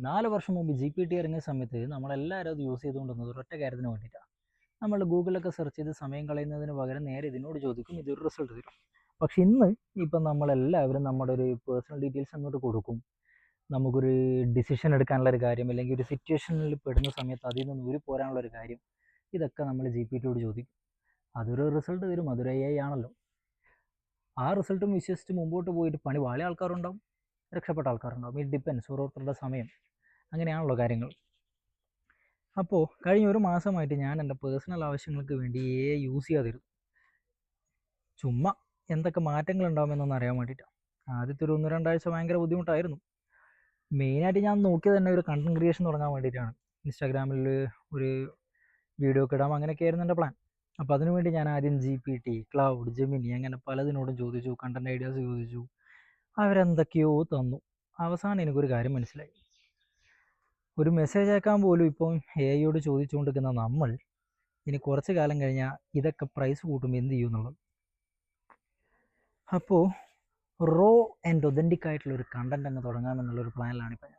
4 വർഷം മുമ്പ് GPT ഇറങ്ങിയ സമയത്ത് നമ്മളെല്ലാവരും അത് യൂസ് ചെയ്തുകൊണ്ടിരുന്നത് ഒരൊറ്റ കാര്യത്തിന് വേണ്ടിയിട്ടാണ്. നമ്മൾ ഗൂഗിളിലൊക്കെ സെർച്ച് ചെയ്ത് സമയം കളയുന്നതിന് പകരം നേരെ ഇതിനോട് ചോദിക്കും, ഇതൊരു റിസൾട്ട് തരും. പക്ഷെ ഇന്ന് ഇപ്പം നമ്മളെല്ലാവരും നമ്മുടെ ഒരു പേഴ്സണൽ ഡീറ്റെയിൽസ് അങ്ങോട്ട് കൊടുക്കും. നമുക്കൊരു ഡിസിഷൻ എടുക്കാനുള്ള ഒരു കാര്യം, അല്ലെങ്കിൽ ഒരു സിറ്റുവേഷനിൽ പെടുന്ന സമയത്ത് അതിൽ നിന്ന് ഊരി പോരാനുള്ള ഒരു കാര്യം, ഇതൊക്കെ നമ്മൾ GPTയോട് ചോദിക്കും. അതൊരു റിസൾട്ട് തരും. അതൊരു AI ആണല്ലോ. ആ റിസൾട്ടും വിശ്വസിച്ച് മുമ്പോട്ട് പോയിട്ട് പണി വാളിയ ആൾക്കാരുണ്ടാവും, രക്ഷപ്പെട്ട ആൾക്കാരുണ്ടാവും. ഇറ്റ് ഡിപ്പെൻസ്, ഓരോരുത്തരുടെ സമയം. അങ്ങനെയാണല്ലോ കാര്യങ്ങൾ. അപ്പോൾ കഴിഞ്ഞ ഒരു മാസമായിട്ട് ഞാൻ എൻ്റെ പേഴ്സണൽ ആവശ്യങ്ങൾക്ക് വേണ്ടി AI യൂസ് ചെയ്യാതിരുന്നു. ചുമ്മാ എന്തൊക്കെ മാറ്റങ്ങൾ ഉണ്ടാകുമെന്നൊന്ന് അറിയാൻ വേണ്ടിയിട്ടാണ്. ആദ്യത്തെ ഒരു 1-2 ആഴ്ച ഭയങ്കര ബുദ്ധിമുട്ടായിരുന്നു. മെയിനായിട്ട് ഞാൻ നോക്കിയത് തന്നെ ഒരു കണ്ടന്റ് ക്രിയേഷൻ തുടങ്ങാൻ വേണ്ടിയിട്ടാണ്. ഇൻസ്റ്റാഗ്രാമിൽ ഒരു വീഡിയോ ഒക്കെ ഇടാം, അങ്ങനെയൊക്കെയായിരുന്നു എൻ്റെ പ്ലാൻ. അപ്പോൾ അതിനുവേണ്ടി ഞാൻ ആദ്യം GPT, ക്ലൗഡ്, ജെമിനി അങ്ങനെ പലതിനോടും ചോദിച്ചു, കണ്ടന്റ് ഐഡിയാസ് ചോദിച്ചു. അവരെന്തൊക്കെയോ തന്നു. അവസാനം എനിക്കൊരു കാര്യം മനസ്സിലായി. ഒരു മെസ്സേജ് അയക്കാൻ പോലും ഇപ്പം AIയോട് ചോദിച്ചുകൊണ്ടിരിക്കുന്ന നമ്മൾ ഇനി കുറച്ച് കാലം കഴിഞ്ഞാൽ ഇതൊക്കെ പ്രൈസ് കൂട്ടുമ്പോൾ എന്ത് ചെയ്യും എന്നുള്ളത്. അപ്പോൾ റോ ആൻഡ് ഒതൻറ്റിക് ആയിട്ടുള്ളൊരു കണ്ടന്റ് അങ്ങ് തുടങ്ങാമെന്നുള്ളൊരു പ്ലാനിലാണ് ഇപ്പം ഞാൻ.